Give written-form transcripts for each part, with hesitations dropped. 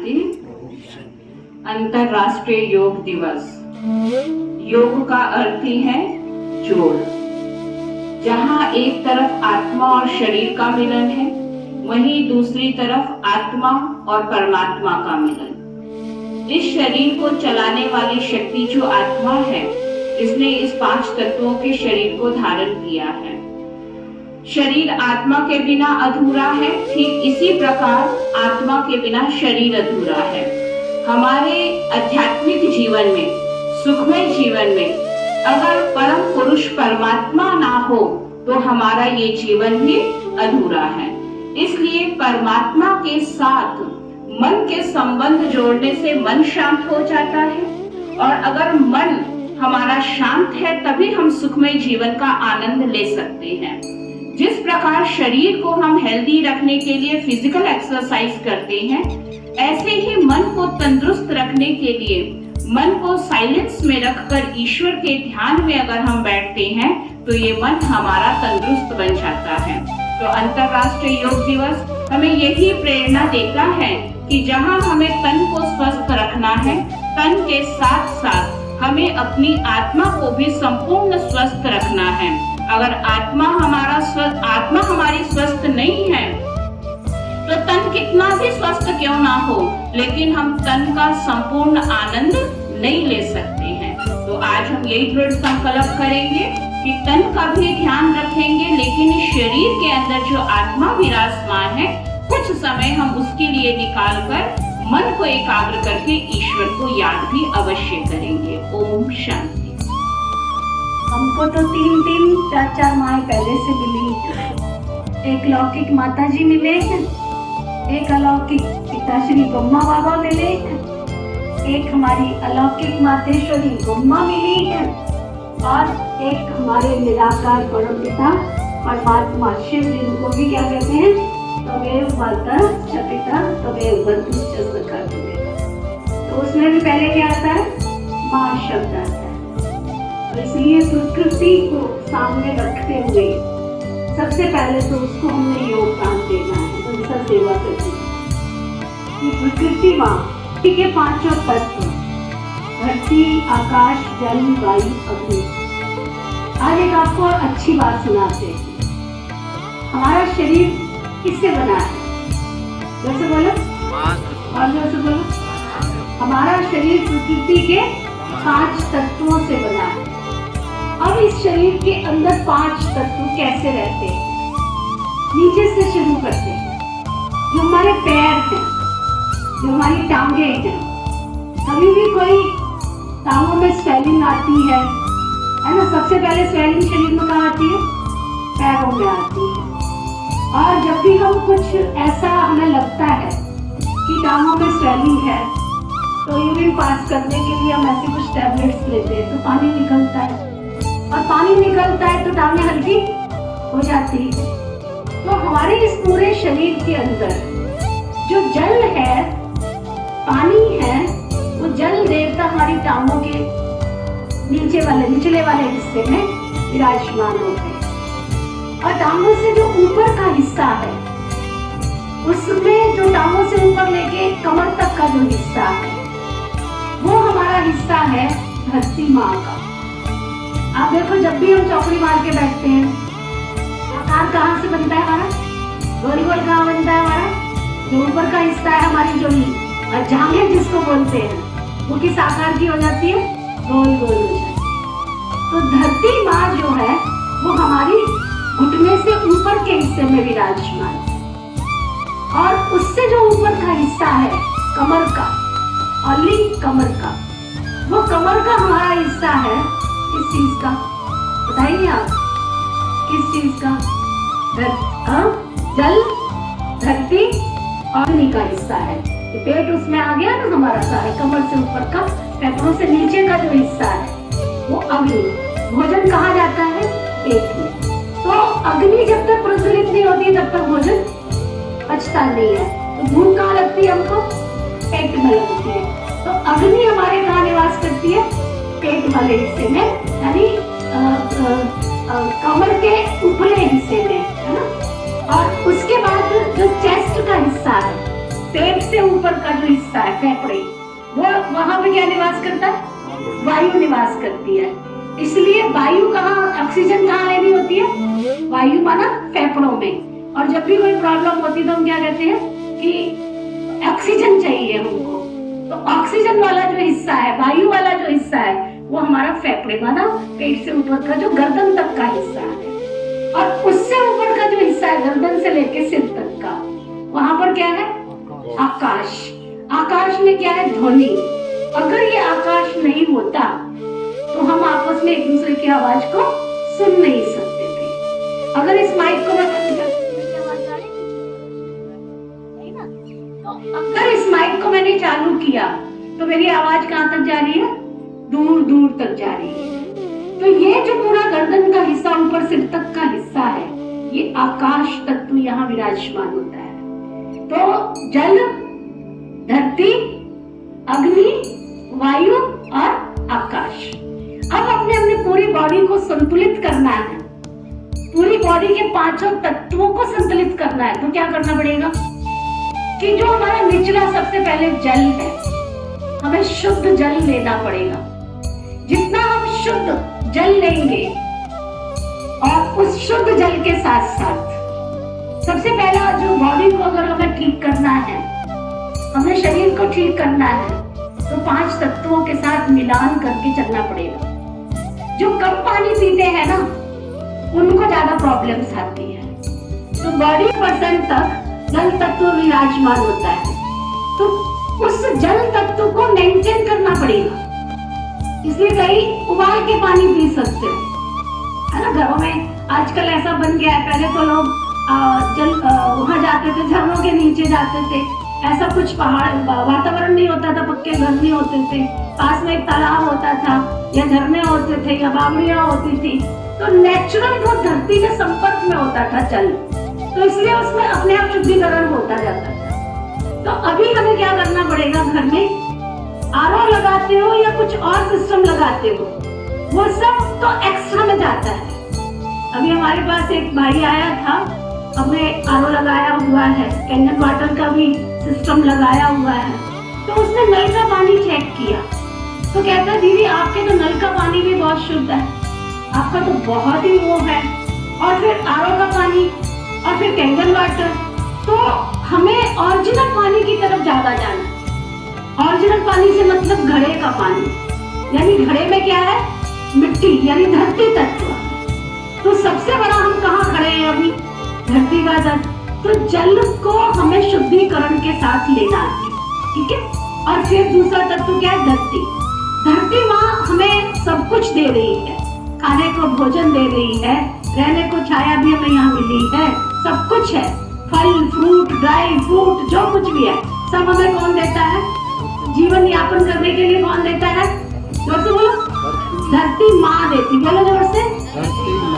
शांति। अंतर्राष्ट्रीय योग दिवस। योग का अर्थ ही है जोड़। जहाँ एक तरफ आत्मा और शरीर का मिलन है, वहीं दूसरी तरफ आत्मा और परमात्मा का मिलन। इस शरीर को चलाने वाली शक्ति जो आत्मा है, इसने इस 5 तत्वों के शरीर को धारण किया है। शरीर आत्मा के बिना अधूरा है, ठीक इसी प्रकार आत्मा के बिना शरीर अधूरा है। हमारे आध्यात्मिक जीवन में, सुखमय जीवन में अगर परम पुरुष परमात्मा ना हो तो हमारा ये जीवन भी अधूरा है। इसलिए परमात्मा के साथ मन के संबंध जोड़ने से मन शांत हो जाता है, और अगर मन हमारा शांत है तभी हम सुखमय जीवन का आनंद ले सकते हैं। जिस प्रकार शरीर को हम हेल्दी रखने के लिए फिजिकल एक्सरसाइज करते हैं, ऐसे ही मन को तंदुरुस्त रखने के लिए मन को साइलेंस में रखकर ईश्वर के ध्यान में अगर हम बैठते हैं तो ये मन हमारा तंदुरुस्त बन जाता है। तो अंतर्राष्ट्रीय योग दिवस हमें यही प्रेरणा देता है कि जहाँ हमें तन को स्वस्थ रखना है, तन के साथ साथ हमें अपनी आत्मा को भी संपूर्ण स्वस्थ रखना है। अगर आत्मा हमारी स्वस्थ नहीं है तो तन कितना भी स्वस्थ क्यों ना हो, लेकिन हम तन का संपूर्ण आनंद नहीं ले सकते हैं। तो आज हम यही दृढ़ संकल्प करेंगे कि तन का भी ध्यान रखेंगे, लेकिन इस शरीर के अंदर जो आत्मा विराजमान है, कुछ समय हम उसके लिए निकालकर मन को एकाग्र करके ईश्वर को याद भी अवश्य करेंगे। ओम शांति। हमको तो 3 4 माँ पहले से मिली। एक लौकिक माता जी मिले हैं, एक अलौकिक पिताश्री ब्रह्मा बाबा मिले हैं, एक हमारी अलौकिक मातेश्वरी ब्रह्मा मिली है, और एक हमारे निराकार परम पिता परमात्मा शिव, जिनको भी क्या कहते हैं, तमेव माता च पिता तमेव बंधु च सखा। तो उसमें भी पहले क्या आता है, माँ शब्द आता है। तो इसलिए प्रकृति को सामने रखते हुए सबसे पहले तो उसको हमने योगदान देना है, उनका सेवा करनी है। प्रकृति माँ के 5 तत्व, धरती, आकाश, जल, वायु, अग्नि। आज एक आपको अच्छी बात सुनाते हैं। हमारा शरीर किससे बना है? जैसे बोलो, और जैसे बोलो। हमारा शरीर प्रकृति के 5 तत्वों से बना है। अब इस शरीर के अंदर 5 तत्व कैसे रहते हैं? नीचे से शुरू करते हैं। जो हमारे पैर हैं, जो हमारी टांगे हैं, कभी भी कोई टांगों में स्वेलिंग आती है ना? सबसे पहले स्वेलिंग शरीर में कहाँ आती है? पैरों में आती है। और जब भी हम कुछ ऐसा हमें लगता है कि टांगों में स्वेलिंग है, तो यूरिन पास करने के लिए हम ऐसे कुछ टैबलेट्स लेते हैं, तो पानी निकलता है, और पानी निकलता है तो टांगें हल्की हो जाती है। तो हमारे इस पूरे शरीर के अंदर जो जल है, पानी है, वो जल देवता हमारी टांगों के निचले वाले हिस्से में विराजमान होते हैं। और टांगों से जो ऊपर का हिस्सा है, उसमें जो टांगों से ऊपर लेके कमर तक का जो हिस्सा है, वो हमारा हिस्सा है धरती माँ का। आप देखो, जब भी हम चौकड़ी मार के बैठते हैं, आकार कहाँ से बनता है हमारा? गोल गोल कहाँ बनता है हमारा? जो ऊपर का हिस्सा है, हमारी जो जांघें जिसको बोलते हैं, वो किस आकार की हो जाती है? गोल गोल हो जाती है। तो धरती माँ जो है, वो हमारी घुटने से ऊपर के हिस्से में विराजमान है, और उससे जो ऊपर का हिस्सा है कमर का, और लिंग कमर का, वो कमर का हमारा हिस्सा है। किस चीज का बताइए आप? किस चीज का? जल, धरती और अग्नि का हिस्सा है। तो पेट उसमें आ गया ना हमारा सारा, कमर से ऊपर का, पैरों से नीचे का जो हिस्सा है वो अग्नि। भोजन कहाँ जाता है? पेट में। तो अग्नि जब तक प्रज्वलित नहीं होती तब तक भोजन पचता नहीं है। तो भूख कहाँ लगती है हमको? पेट में लगती है। तो अग्नि हमारे कहाँ निवास करती है? पेट वाले हिस्से में, यानी कमर के ऊपरी हिस्से में, है ना। और उसके बाद जो चेस्ट का हिस्सा है, पेट से ऊपर का जो हिस्सा वहां पे क्या निवास करता है? वायु निवास करती है। इसलिए वायु कहाँ, ऑक्सीजन कहाँ लेनी होती है? वायु माना फेफड़ों में। और जब भी कोई प्रॉब्लम होती है तो हम क्या कहते हैं कि ऑक्सीजन चाहिए हमको। तो ऑक्सीजन वाला जो हिस्सा है, वायु वाला जो हिस्सा है, वो हमारा फेफड़े माना पेट से ऊपर का जो गर्दन तक का हिस्सा है। और उससे ऊपर का जो हिस्सा है गर्दन से लेके सिर तक का, वहां पर क्या है? आकाश। आकाश में क्या है? ध्वनि। अगर ये आकाश नहीं होता तो हम आपस में एक दूसरे की आवाज को सुन नहीं सकते थे। अगर इस माइक को अगर इस माइक को मैंने चालू किया तो मेरी आवाज कहां तक जा रही है? दूर दूर तक जा रही है। तो ये जो पूरा गर्दन का हिस्सा, ऊपर सिर तक का हिस्सा है, ये आकाश तत्व यहाँ विराजमान होता है। तो जल, धरती, अग्नि, वायु और आकाश। अब अपने अपने पूरी बॉडी को संतुलित करना है, पूरी बॉडी के पांचों तत्वों को संतुलित करना है। तो क्या करना पड़ेगा कि जो हमारा निचला सबसे पहले जल है, हमें शुद्ध जल लेना पड़ेगा। जितना हम शुद्ध जल लेंगे और उस शुद्ध जल के साथ साथ सबसे पहला जो बॉडी को अगर हमें ठीक करना है, हमें शरीर को ठीक करना है, तो 5 तत्वों के साथ मिलान करके चलना पड़ेगा। जो कम पानी पीते हैं ना, उनको ज्यादा प्रॉब्लम्स आती है। तो बॉडी परसेंट तक जल तत्व विराजमान होता है, तो उस जल तत्व को मेंटेन करना पड़ेगा। इसलिए कई उबाल के पानी पी सकते हो, है ना। घरों में आजकल ऐसा बन गया है, पहले तो लोग वहां जाते थे, झरनों के नीचे जाते थे। ऐसा कुछ पहाड़ वातावरण नहीं होता था, पक्के घर नहीं होते थे, पास में एक तालाब होता था या झरने होते थे या बावड़ियां होती थी। तो नेचुरल वो धरती के संपर्क में होता था जल, तो इसलिए उसमें अपने आप शुद्धिकरण होता जाता था। तो अभी हमें क्या करना पड़ेगा? घर में आरओ लगाते हो या कुछ और सिस्टम लगाते हो, वो सब तो एक्स्ट्रा में जाता है। अभी हमारे पास एक भाई आया था, हमने आरओ लगाया हुआ है, कैंडल वाटर का भी सिस्टम लगाया हुआ है। तो उसने नल का पानी चेक किया तो कहता है दीदी आपके तो नल का पानी भी बहुत शुद्ध है, आपका तो बहुत ही वो है। और फिर आरओ का पानी और फिर कैंडल वाटर। तो हमें ओरिजिनल पानी की तरफ ज्यादा जाना है। ओरिजिनल पानी से मतलब घड़े का पानी, यानी घड़े में क्या है? मिट्टी, यानी धरती तत्व। तो सबसे बड़ा हम कहाँ खड़े हैं अभी? धरती का तत्व। तो जल को हमें शुद्धिकरण के साथ लेना है, ठीक है। और फिर दूसरा तत्व क्या है? धरती। धरती माँ हमें सब कुछ दे रही है, खाने को भोजन दे रही है, रहने को छाया भी हमें यहाँ मिली है, सब कुछ है, फल फ्रूट ड्राई फ्रूट जो कुछ भी है सब हमें कौन देता है? जीवन यापन करने के लिए कौन देता है? जोर से बोलो। धरती माँ देती, बोलो जोर से।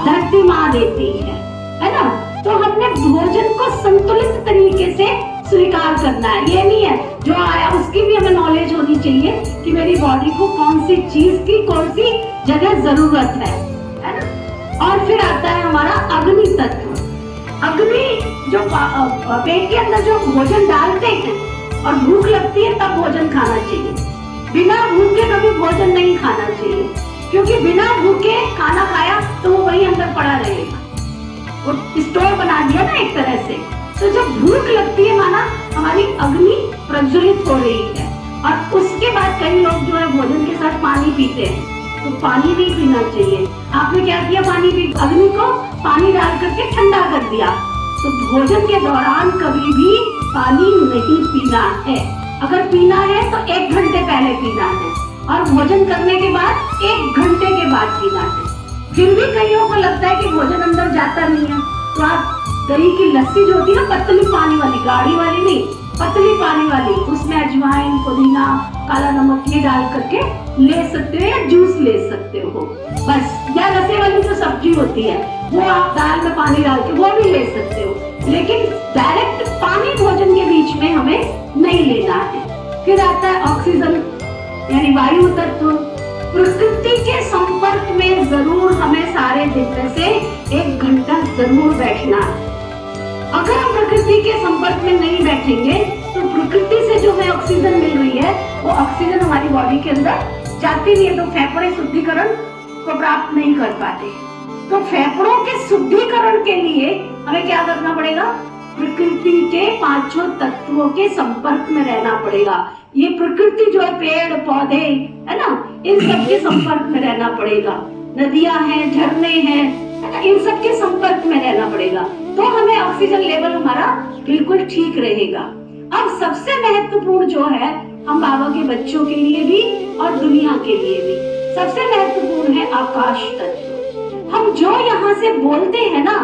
धरती माँ देती है ना। तो हमने भोजन को संतुलित तरीके से स्वीकार करना है। ये नहीं है जो आया उसकी भी हमें नॉलेज होनी चाहिए कि मेरी बॉडी को कौन सी चीज की कौन सी जगह जरूरत है ना। और फिर आता है हमारा अग्नि तत्व। अग्नि जो पेट के अंदर जो भोजन डालते हैं और भूख लगती है तब भोजन खाना चाहिए, बिना भूखे कभी भोजन नहीं खाना चाहिए, क्योंकि बिना भूखे खाना खाया तो वो वही अंदर पड़ा रहेगा, वो स्टोर बना दिया ना एक तरह से। तो जब भूख लगती है माना हमारी अग्नि प्रज्वलित हो रही है। और उसके बाद कई लोग जो है भोजन के साथ पानी पीते हैं, तो पानी भी पीना चाहिए। आपने क्या किया? पानी पी, अग्नि को पानी डाल करके ठंडा कर दिया। तो भोजन के दौरान कभी भी पानी नहीं पीना है। अगर पीना है तो 1 घंटे पहले पीना है और भोजन करने के बाद 1 घंटे के बाद पीना है। फिर भी कईयों को लगता है कि भोजन अंदर जाता नहीं है, तो आप दही की लस्सी जो होती है ना, पतली पानी वाली, गाढ़ी वाली नहीं, पतली पानी वाली, उसमें अजवाइन, पुदीना, काला नमक ये डाल करके ले सकते हो, या जूस ले सकते हो बस। या रसे वाली जो सब्जी होती है वो आप दाल में पानी डाल के वो भी ले सकते हो, लेकिन डायरेक्ट पानी भोजन के बीच में हमें नहीं लेना है। फिर आता है ऑक्सीजन यानी वायु तत्व। प्रकृति के संपर्क में जरूर हमें सारे दिन में से 1 घंटा जरूर बैठना है। अगर हम प्रकृति के संपर्क में नहीं बैठेंगे तो प्रकृति से जो हमें ऑक्सीजन मिल रही है वो ऑक्सीजन हमारी बॉडी के अंदर जाती नहीं है, तो फेफड़े शुद्धिकरण को प्राप्त नहीं कर पाते। तो फेफड़ों के शुद्धिकरण के लिए हमें क्या करना पड़ेगा? प्रकृति के पांचों तत्वों के संपर्क में रहना पड़ेगा। ये प्रकृति जो है, पेड़ पौधे है ना, इन सब के संपर्क में रहना पड़ेगा। नदियां हैं, झरने हैं, है ना, इन सब के संपर्क में रहना पड़ेगा, तो हमें ऑक्सीजन लेवल हमारा बिल्कुल ठीक रहेगा। अब सबसे महत्वपूर्ण जो है, हम बाबा के बच्चों के लिए भी और दुनिया के लिए भी सबसे महत्वपूर्ण है आकाश तत्व। हम जो यहाँ से बोलते हैं ना,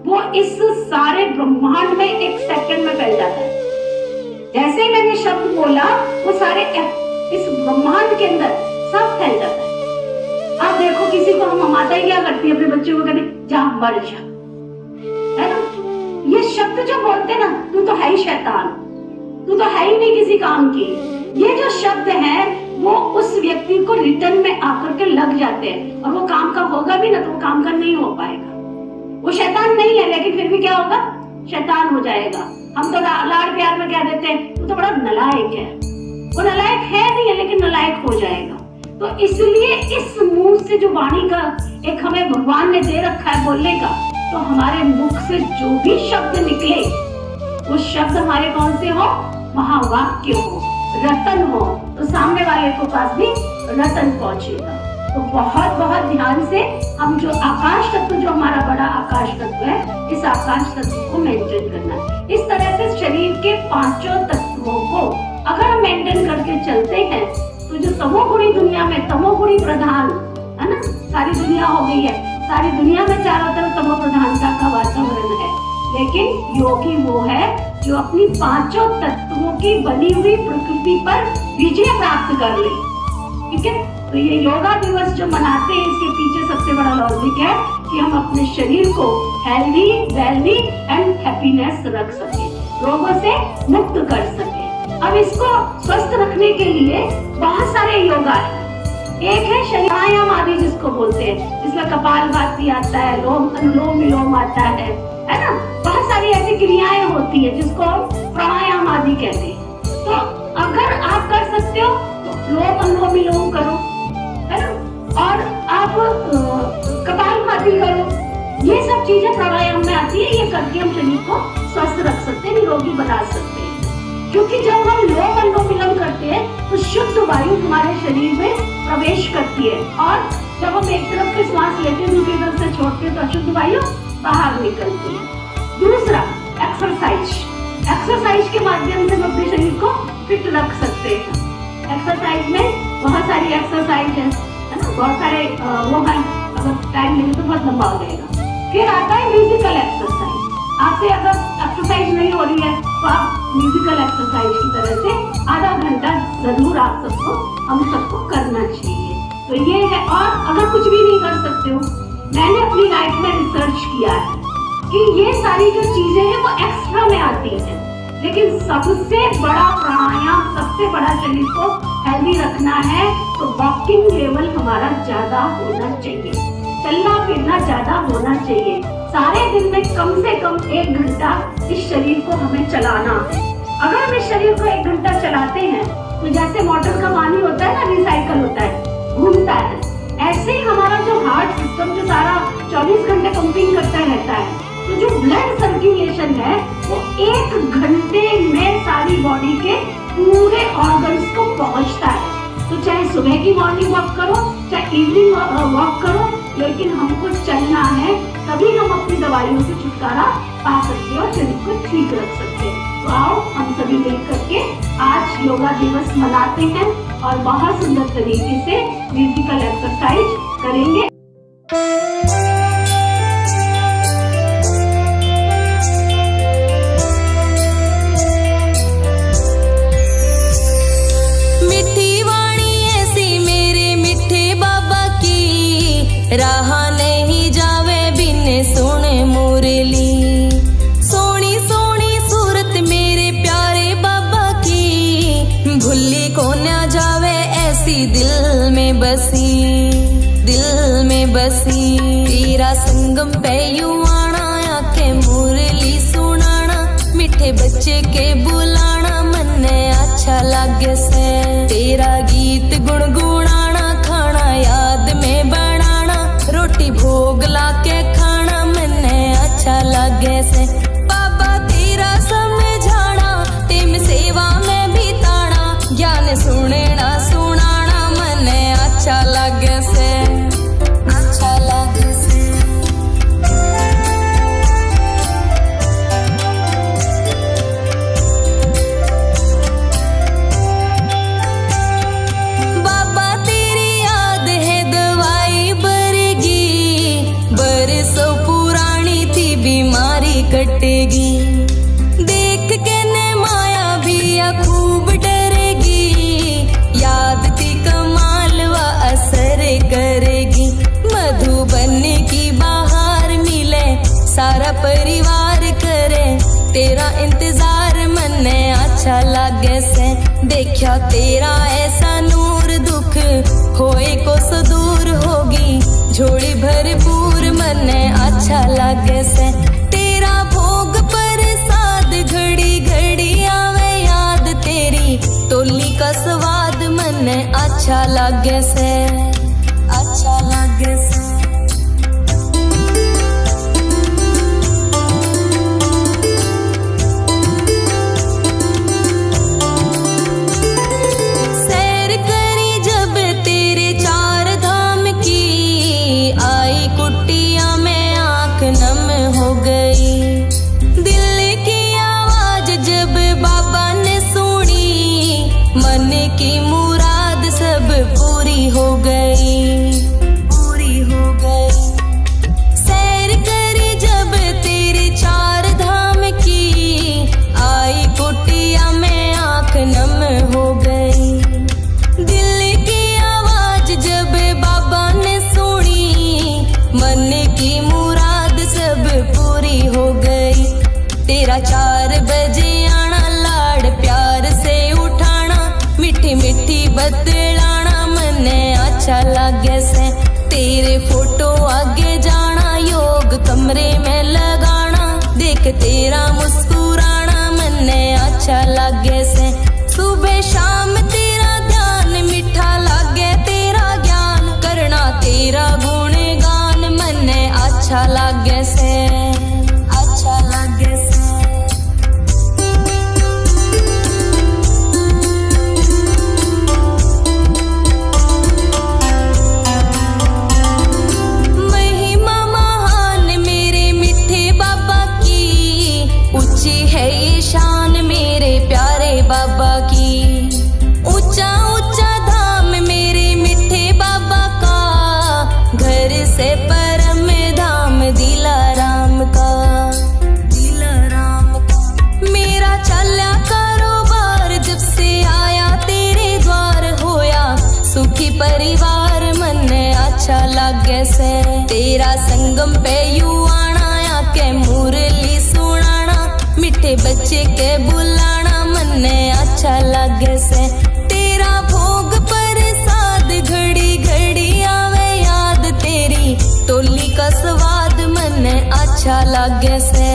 वो इस सारे ब्रह्मांड में एक सेकंड में फैल जाता है। जैसे ही मैंने शब्द बोला, वो सारे इस ब्रह्मांड के अंदर सब फैल जाता है। आप देखो, किसी को हम माता ही क्या करती है, अपने बच्चों को कहते जा मर जा, है ना। ये शब्द जो बोलते ना, तू तो है ही शैतान, तू तो है ही नहीं किसी काम की, ये जो शब्द है वो उस व्यक्ति को रिटर्न में आकर के लग जाते हैं, और वो काम का होगा भी ना तो वो काम का नहीं हो पाएगा। वो शैतान नहीं है, लेकिन फिर भी क्या होगा? शैतान हो जाएगा। हम तो लाड़ प्यार में कह देते हैं तू तो बड़ा नलायक है। वो नलायक है नहीं है, लेकिन नलायक हो जाएगा। तो इसलिए इस मुंह से जो वाणी का एक हमें भगवान ने दे रखा है बोलने का, तो हमारे मुख से जो भी शब्द निकले, वो शब्द हमारे कौन से हो? महावाक्य हो, रतन हो, तो सामने वाले को पास भी रतन पहुंचेगा। तो बहुत बहुत ध्यान से हम जो आकाश तत्व, जो हमारा बड़ा आकाश तत्व है, इस आकाश तत्व को मेंटेन करना है। इस तरह से शरीर के पांचों तत्वों को अगर हम मेंटेन करके चलते हैं, तो जो तमोगुणी दुनिया में, तमोगुणी प्रधान है ना, सारी दुनिया हो गई है, सारी दुनिया में चारों तरफ तमो प्रधानता का वातावरण है, लेकिन योगी वो है जो अपनी पांचों तत्वों की बनी हुई प्रकृति पर विजय प्राप्त कर ले। ठीक है, तो ये योगा दिवस जो मनाते हैं, इसके पीछे सबसे बड़ा लॉजिक है कि हम अपने शरीर को हेल्दी, वेल्दी एंड हैप्पीनेस रख सके, रोगों से मुक्त कर सके। अब इसको स्वस्थ रखने के लिए बहुत सारे योगा है। एक है प्राणायाम आदि जिसको बोलते हैं, जिसमें कपालभाति आता है, अनुलोम विलोम आता है ना। बहुत सारी ऐसी क्रियाएं होती है जिसको हम प्राणायाम आदि कहते हैं। तो अगर आप कर सकते हो तो अनुलोम विलोम करो, है ना, और आप कपालभाति करो। ये सब चीजें प्राणायाम में आती है। ये करके हम शरीर को स्वस्थ रख सकते हैं, निरोगी बना सकते हैं। क्योंकि जब हम अनुलोम विलोम करते हैं तो शुद्ध वायु हमारे शरीर में प्रवेश करती है, और जब हम एक तरफ से श्वास लेते हैं, दूसरी तरफ से छोड़ते हैं, तो अशुद्ध वायु बाहर निकलती है। दूसरा, एक्सरसाइज के माध्यम से हम अपने शरीर को फिट रख सकते हैं। एक्सरसाइज में बहुत सारी एक्सरसाइज है ना, बहुत सारे वो है, अगर टाइम मिले तो बहुत लंबा हो जाएगा। फिर आता है म्यूजिकल एक्सरसाइज। आपसे अगर एक्सरसाइज नहीं हो रही है तो आप म्यूजिकल एक्सरसाइज की तरह से आधा घंटा जरूर आप सबको, हम सबको करना चाहिए। तो ये है। और अगर कुछ भी नहीं कर सकते हो, मैंने अपनी लाइफ में रिसर्च किया है कि ये सारी जो चीजें हैं वो एक्स्ट्रा में आती हैं, लेकिन सबसे बड़ा प्राणायाम, सबसे बड़ा शरीर को हेल्दी रखना है तो वॉकिंग लेवल हमारा ज्यादा होना चाहिए, चलना फिरना ज्यादा होना चाहिए। सारे दिन में कम से कम 1 घंटा इस शरीर को हमें चलाना है। अगर हम इस शरीर को 1 घंटा चलाते हैं तो जैसे मोटर का पानी होता है ना, रिसाइकल होता है, घूमता है, ऐसे ही हमारा जो हार्ट सिस्टम जो सारा 24 घंटे पंपिंग करता रहता है, तो जो ब्लड सर्कुलेशन है वो 1 घंटे में सारी बॉडी के पूरे ऑर्गन्स को पहुंचता है। तो चाहे सुबह की मॉर्निंग वॉक करो, चाहे इवनिंग वॉक करो, लेकिन हमको चलना है, तभी हम अपनी दवाइयों से छुटकारा पा सकते हैं और शरीर को ठीक रख सकते हैं। तो आओ हम सभी मिलकर के आज योगा दिवस मनाते हैं और बहुत सुंदर तरीके से फिजिकल एक्सरसाइज करेंगे। राह नहीं जावे बिन सुने मुरली, सोनी सोनी सूरत मेरे प्यारे बाबा की, भूली को न जावे ऐसी दिल में बसी, दिल में बसी। तेरा संगम पे यूं आना, आके मुरली सुनाना, मिठ मीठे बच्चे के बुलाना मन्ने अच्छा लागे से। तेरा गीत गुनगुनाना खाना याद में बनाना, रोटी भोग लाके खाना मन्ने अच्छा लागे से। बाबा तेरा समझाना तेम सेवा में बिताना, ज्ञान सुनना सुनाना मन्ने अच्छा लागे से, अच्छा लागे से। बाबा तेरी याद है दवाई बरगी, बरसों पुरानी थी बीमारी कटेगी। देख के ने माया भी खूब डरेगी, याद थी कमाल व असर करेगी। मधुबन की बाहर मिले सारा परिवार करे, तेरा इंतजार मन्ने अच्छा लागे से। देखा तेरा ऐसा नूर दुख होए को सो दूर होगी, झोली भरपूर मन्ने अच्छा लागे से। तेरा भोग प्रसाद घड़ी घड़ी आवे याद तेरी, टोली का स्वाद मन्ने अच्छा लागे से, अच्छा लागे से। सैर करी जब तेरे चार धाम की, आई कुटिया में आंख नम हो गई। दिल की आवाज जब बाबा ने सुनी, मन की मुराद सब पूरी हो गई, पूरी हो गई। सैर करी जब तेरे चार धाम की, आई कुटिया में आंख नम हो गई। दिल की आवाज जब बाबा ने सुनी, मन की मुराद सब पूरी हो गई। तेरा 4 बजे आना, लाड प्यार से उठाना, मीठी मीठी बतलाना मन्ने अच्छा लागे से। तेरे फोटो आगे जाना, योग कमरे में लगाना, देख तेरा मुस्कुराना मन्ने अच्छा लागे से। सुबह शाम तेरा ध्यान मीठा लागे, तेरा ज्ञान करना तेरा गुणगान मन्ने अच्छा लागे से, अच्छा लागे से। महिमा महान मेरे मिठे बाबा की, ऊंची है ये शान मेरे प्यारे बाबा की। ऊंचा ऊंचा धाम मेरे मिठे बाबा का, घर से परम धाम दिलाराम का, दिलाराम का। मेरा चला कारोबार जब से आया तेरे द्वार, होया सुखी परिवार मन्ने अच्छा लागे से। तेरा संगम पे यू आना, आके मुरली सुनाना, मिठे बच्चे के बुलाना मन्ने अच्छा लागे से। तेरा भोग प्रसाद घड़ी घड़ी आवे याद तेरी, टोली का स्वाद मन्ने अच्छा लागे से।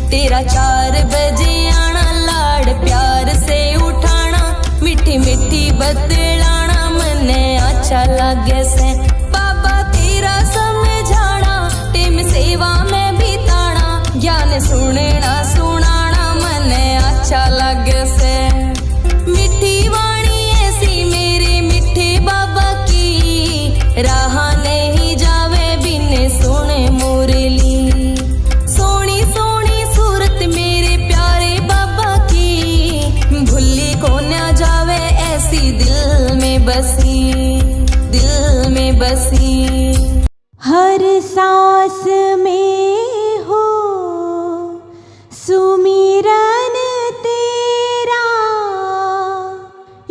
तेरा 4 बजे आना, लाड प्यार से उठाना, मीठी मीठी बतलाना मन्ने अच्छा लागे से। बाबा तेरा समझाना टेम सेवा में बिताना, ज्ञान सुनना सुनाना मन्ने अच्छा लागे से। मिठी वाणी ऐसी मेरे मिठे बाबा की, राह नहीं जावे बिन सुने मुरली। सोनी सोनी सूरत मेरे प्यारे बाबा की, भूली को न जावे ऐसी दिल में बसी, दिल में बसी। हर सांस में हो सुमिरन तेरा,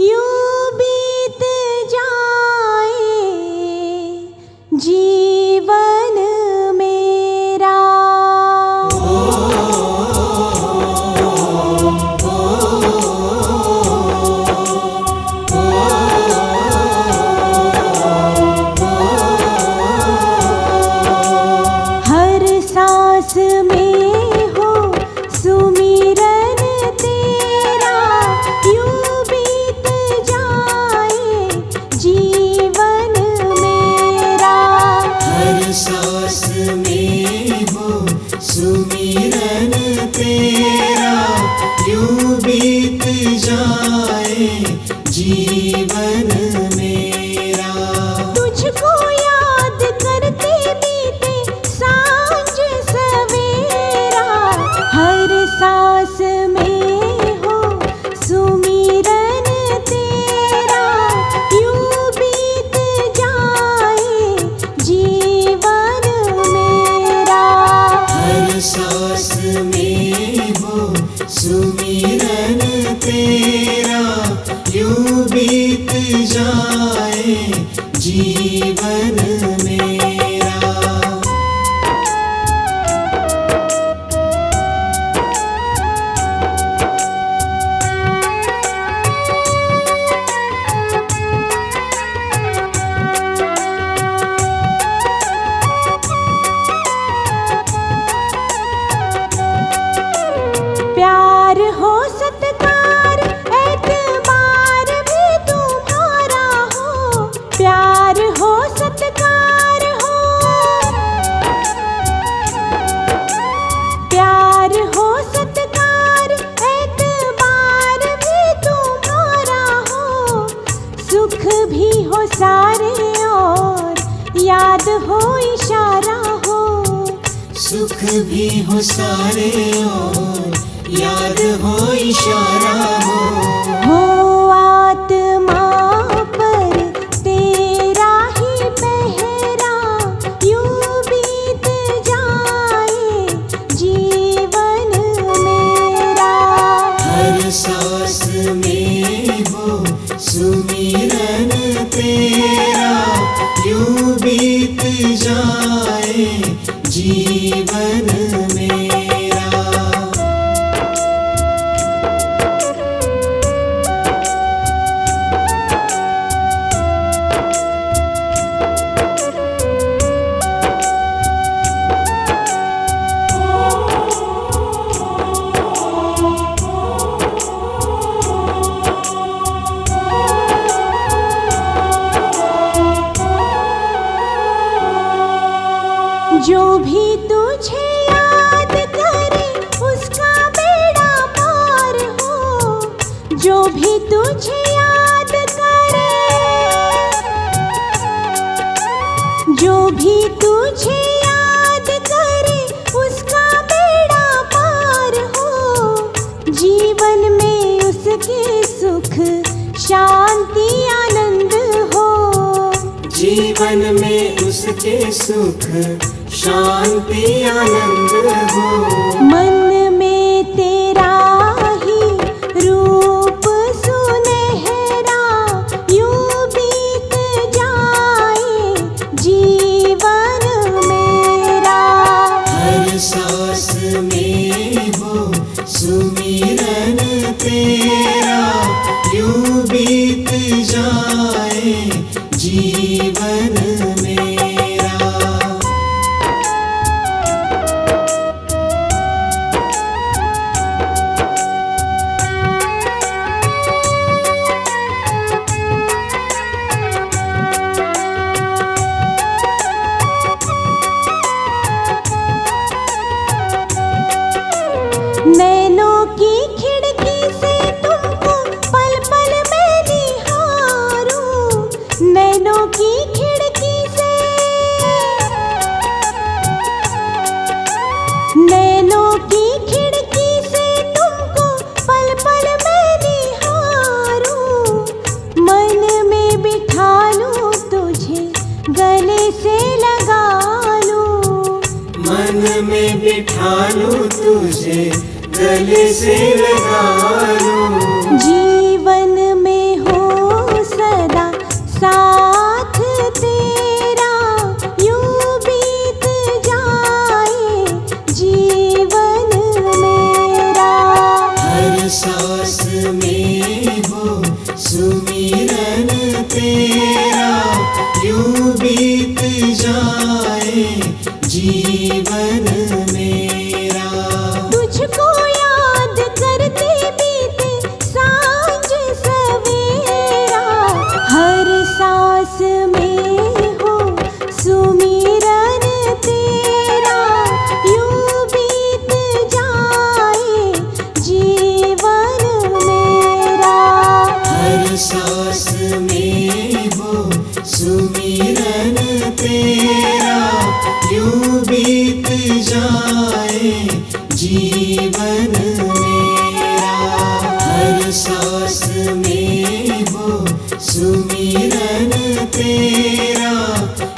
यूं बीत जाए जीवन मेरा। हर सांस में हो सुमिरन जीवन मेरा। तुझको याद करते बीते सांझ सवेरा, हर सांस में हो सुमिरन तेरा, यूं बीत जाए जीवन मेरा। हर सांस में हो सुमिरन तेरा, यूं बीत जाए जीवन मेरा। प्यार हो सत्कार एतबार भी तुम्हारा हो, प्यार हो सत्कार हो, प्यार हो सत्कार एतबार भी तुम्हारा हो, सुख भी हो सारे और याद हो इशारा हो, सुख भी हो सारे और याद हो इशारा हो। आत्मा पर तेरा ही पहरा, यूं बीत जाए जीवन मेरा। हर सांस में हो सुमिरन तेरा, यूं बीत जाए जीवन मेरा। जो भी तुझे याद करे उसका बेड़ा पार हो, जो भी तुझे याद करे, जो भी तुझे याद करे उसका बेड़ा पार हो, जीवन में उसके सुख शांति आनंद हो, जीवन में उसके सुख शांति आनंद हो। मन में तेरा ही रूप सुनहरा, यूं बीत जाए जीवन मेरा। हर सांस में हो सुमिरन तेरा, यूं बीत जाए जीवन मेरा। नैनों की खिड़की से तुमको पल पल मैं निहारूं, नैनों की खिड़की से, नैनों की खिड़की से तुमको पल पल मैं निहारूं, मन में बिठा लूं तुझे गले से लगा लूं, मन में बिठा लूं तुझे गले से लगा लूं। जीवन में हो सदा साथ तेरा, यूं बीत जाए जीवन मेरा। हर सांस में हो सुमिरन तेरा, यूं बीत जाए जीवन मेरा। तुझको याद करते बीते सांझ सवेरा, हर सांस में हो सुमिरन तेरा, यूं बीत जाए जीवन मेरा। हर हर सांस में हो सुमिरन तेरा, यूं बीत जाए जीवन मेरा। हर सांस में हो सुमिरन तेरा,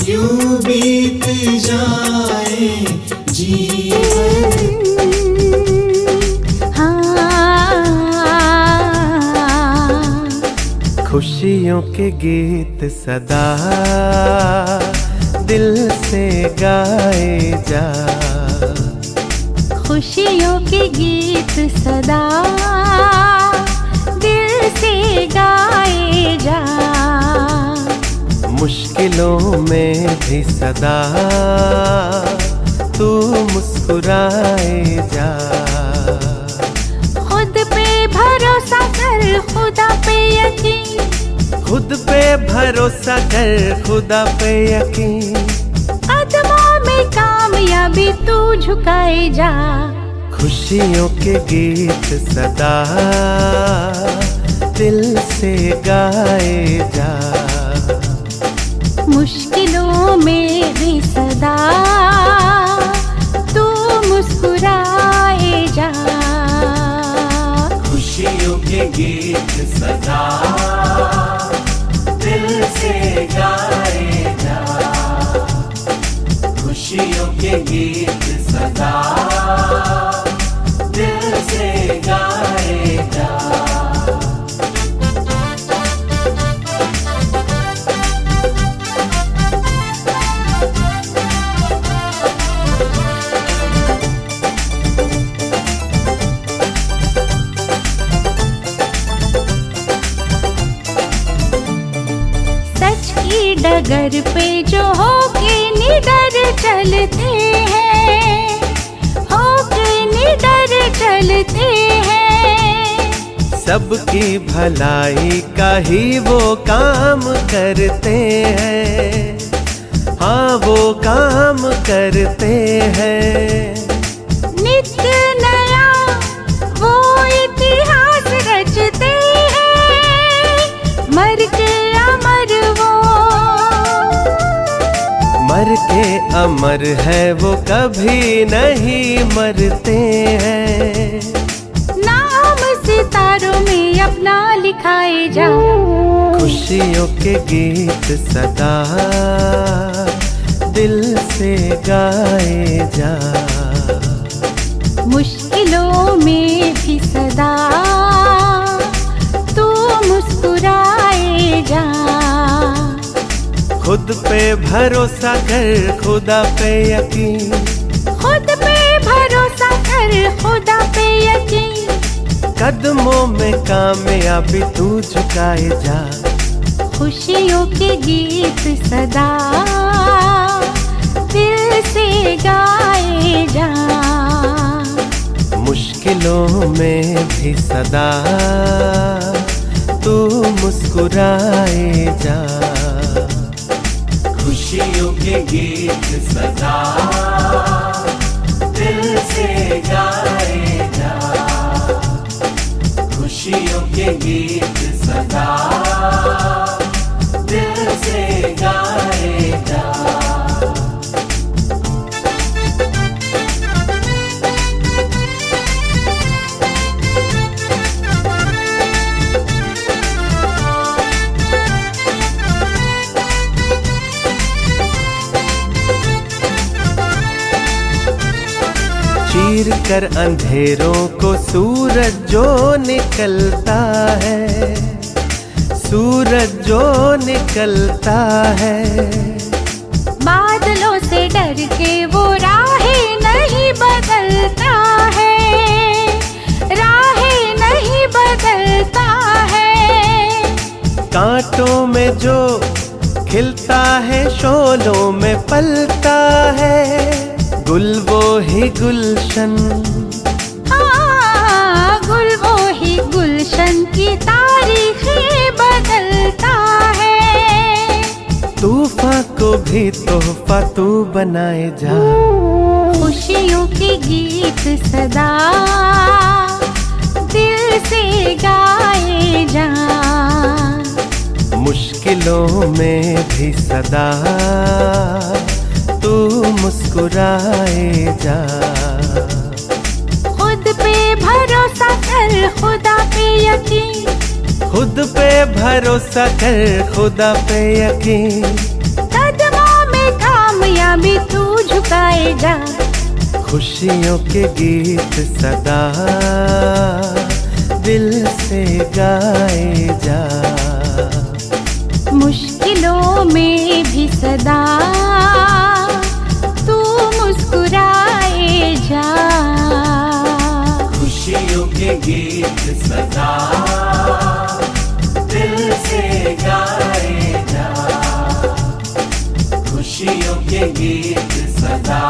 यूं बीत जाए जीवन। खुशियों के गीत सदा दिल से गाए जा, खुशियों के गीत सदा दिल से गाए जा। मुश्किलों में भी सदा तू मुस्कुराए जा। खुद पे भरोसा कर, खुदा पे यकीन, खुद पे भरोसा कर, खुदा पे यकीन। कदमों में कामयाबी तू झुकाए जा। खुशियों के गीत सदा दिल से गाए जा। मुश्किलों में भी सदा तू मुस्कुराए जा। खुशियों के गीत सदा दिल से गाए जा। खुशियों के गीत सदा दिल से गाए जा। डगर पे जो होके निडर चलते हैं, होके निडर चलते हैं। सबकी भलाई का ही वो काम करते हैं, हाँ वो काम करते हैं। नित्य नया वो इतिहास रचते हैं, मर के अमर वो, मर के अमर है वो कभी नहीं मरते हैं। नाम सितारों में अपना लिखाए जा। खुशियों के गीत सदा दिल से गाए जा। मुश्किलों में भी सदा तू मुस्कुराए जा। खुद पे भरोसा कर, खुदा पे यकीन। खुद पे भरोसा कर, खुदा पे यकीन। कदमों में कामयाबी तू झुकाए जा। खुशियों के गीत सदा दिल से गाए जा। मुश्किलों में भी सदा तू मुस्कुराए जा। खुशियों के गीत सदा दिल से गाए जा। खुशियों के गीत सदा दिल से गाए जा। चीर कर अंधेरों को सूरज जो निकलता है, सूरज जो निकलता है। बादलों से डर के वो राहें नहीं बदलता है, राहें नहीं बदलता है। कांटों में जो खिलता है शोलों में पलता है, गुल वो ही गुलशन, हाँ गुल वो ही गुलशन की तारीखें बदलता है। तूफान को भी तोहफा तू बनाए जा। खुशियों के गीत सदा दिल से गाए जा। मुश्किलों में भी सदा तू मुस्कुराए जा। खुद पे भरोसा कर, खुदा पे यकीन। खुद पे भरोसा कर, खुदा पे यकीन। कदमों में कामयाबी तू झुकाए जा। खुशियों के गीत सदा दिल से गाए जा। मुश्किलों में भी सदा तू मुस्कुराए जा। खुशियों के गीत सदा दिल से गाए जा। खुशियों के गीत सदा